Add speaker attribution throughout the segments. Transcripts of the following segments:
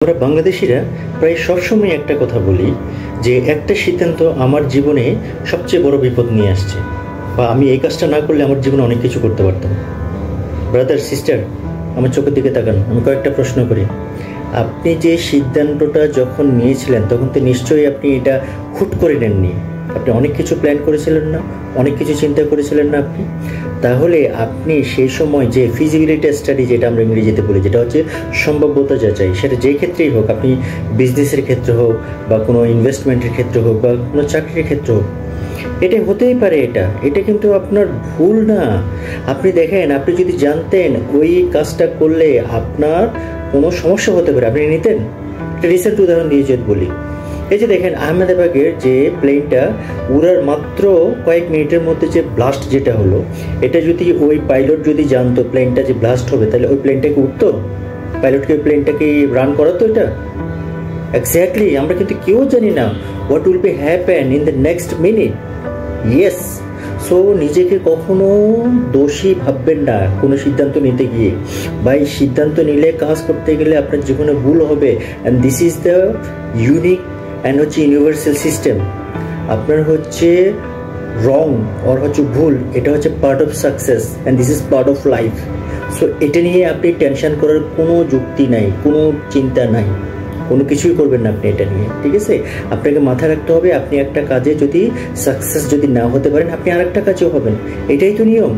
Speaker 1: আমরা বাংলাদেশিরা প্রায় সবসময় একটা কথা বলি যে একটা সিদ্ধান্ত আমার জীবনে সবচেয়ে বড় বিপদ নিয়ে আসছে, বা আমি এই কাজটা না করলে আমার জীবনে অনেক কিছু করতে পারতাম। ব্রাদার সিস্টার, আমার চোখের দিকে তাকান, আমি কয়েকটা প্রশ্ন করি। আপনি যে সিদ্ধান্তটা যখন নিয়েছিলেন তখন তো নিশ্চয়ই আপনি এটা হুট করে নেননি। আপনি অনেক কিছু প্ল্যান করেছিলেন না, অনেক কিছু চিন্তা করেছিলেন না আপনি। তাহলে আপনি সেই সময় যে ফিজিবিলিটি স্টাডি, যেটা আমরা ইংরেজিতে বলি, যেটা হচ্ছে সম্ভাব্যতা যাচাই, সেটা যে ক্ষেত্রেই হোক, আপনি বিজনেসের ক্ষেত্রে হোক বা কোনো ইনভেস্টমেন্টের ক্ষেত্রে হোক বা কোনো চাকরির ক্ষেত্রে হোক, এটা হতেই পারে। এটা কিন্তু আপনার ভুল না। আপনি দেখেন, আপনি যদি জানতেন ওই কাজটা করলে আপনার কোনো সমস্যা হতে পারে, আপনি নিতেন? একটা রিসেন্ট উদাহরণ দিয়ে যদি বলি, এই যে দেখেন আহমেদাবাদের যে প্লেনটা উড়ার মাত্র কয়েক মিনিটের মধ্যে যে ব্লাস্ট যেটা হলো, এটা যদি ওই পাইলট যদি জানতো প্লেনটা যে ব্লাস্ট হবে, তাহলে ওই প্লেনটাকে উঠতো? পাইলটকে ওই প্লেনটাকে রান করাতো? এটা এক্স্যাক্টলি আমরা কিন্তু কেউ জানি না what will be happen in the next minute. Yes, so নিজেকে কখনো দোষী ভাববেন না কোনো সিদ্ধান্ত নিতে গিয়ে, বা এই সিদ্ধান্ত নিলে কাজ করতে গেলে আপনার জীবনে ভুল হবে। And this is the unique and হচ্ছে ইউনিভার্সাল সিস্টেম। আপনার হচ্ছে রং আর হচ্ছে ভুল, এটা হচ্ছে part of success and this is part of life. So এটা নিয়ে আপনি টেনশন করার কোনো যুক্তি নাই, কোনো চিন্তা নাই, কোনো কিছুই করবেন না আপনি এটা নিয়ে, ঠিক আছে? আপনাকে মাথায় রাখতে হবে, আপনি একটা কাজে যদি সাকসেস যদি না হতে পারেন, আপনি আর একটা কাজেও হবেন। এটাই তো নিয়ম।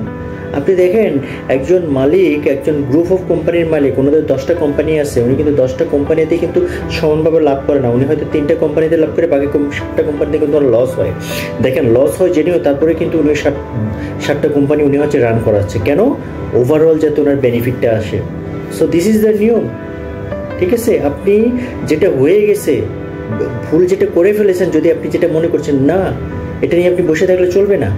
Speaker 1: আপনি দেখেন, একজন মালিক, একজন গ্রুপ অফ কোম্পানির মালিক, ওনাদের 10টা কোম্পানি আছে, উনি কিন্তু 10টা কোম্পানিতে কিন্তু সমানভাবে লাভ করে না। উনি হয়তো 3টা কোম্পানিতে লাভ করে, বাকি 7টা কোম্পানিতে কিন্তু লস হয়। দেখেন, লস হয় জেনেও তারপরে কিন্তু উনি 7টা কোম্পানি উনি হচ্ছে রান করাচ্ছে। কেন? ওভারঅল যাতে ওনার বেনিফিটটা আসে। সো দিস ইজ দ্য নিয়ম, ঠিক আছে? আপনি যেটা হয়ে গেছে, ভুল যেটা করে ফেলেছেন, যদি আপনি যেটা মনে করছেন না, এটা নিয়ে আপনি বসে থাকলে চলবে না।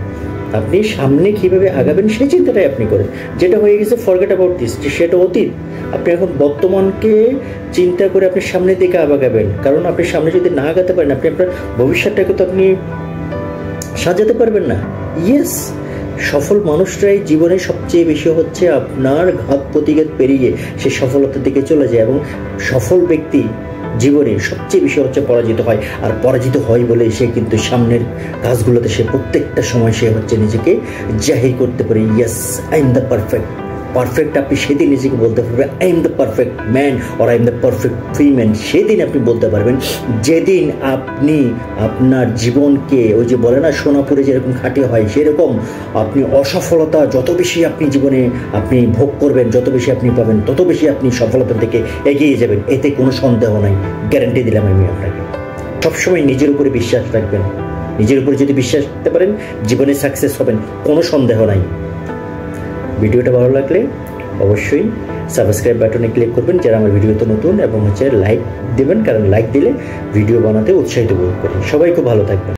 Speaker 1: আপনি সামনে কিভাবে আগাবেন সেই চিন্তাটাই আপনি করেন। যেটা হয়ে গেছে ফরগেট অ্যাবাউট দিস, সেটা অতীত। আপনি এখন বর্তমানকে চিন্তা করে আপনি সামনের দিকে আগাবেন, কারণ আপনি সামনে যদি না আগাতে পারেন, আপনি আপনার ভবিষ্যৎটাকে তো আপনি সাজাতে পারবেন না। ইয়েস, সফল মানুষরাই জীবনে সবচেয়ে বেশি হচ্ছে আপনার ঘাত প্রতিঘাত পেরিয়ে সে সফলতার দিকে চলে যায়, এবং সফল ব্যক্তি জীবনে সবচেয়ে বেশি হচ্ছে পরাজিত হয়। আর পরাজিত হয় বলে সে কিন্তু সামনের কাজগুলোতে সে প্রত্যেকটা সময় সে হচ্ছে নিজেকে জাহির করতে পারে, yes I am the perfect. আপনি সেদিন নিজেকে বলতে পারবেন I am the perfect man or I am the perfect women. সেদিন আপনি বলতে পারবেন, যেদিন আপনি আপনার জীবনকে, ওই যে বলে না সোনাপুরে যেরকম খাঁটি হয়, সেরকম আপনি অসফলতা যত বেশি আপনি জীবনে আপনি ভোগ করবেন, যত বেশি আপনি পাবেন, তত বেশি আপনি সফলতার দিকে এগিয়ে যাবেন। এতে কোনো সন্দেহ নাই, গ্যারান্টি দিলাম আমি আপনাকে। সবসময় নিজের উপরে বিশ্বাস রাখবেন। নিজের উপরে যদি বিশ্বাস রাখতে পারেন, জীবনে সাকসেস হবেন, কোনো সন্দেহ নাই। ভিডিওটা ভালো লাগলে অবশ্যই সাবস্ক্রাইব বাটনে ক্লিক করবেন যারা আমার ভিডিওতে নতুন, এবং হচ্ছে লাইক দেবেন, কারণ লাইক দিলে ভিডিও বানাতে উৎসাহিত বোধ করি। সবাই খুব ভালো থাকবেন।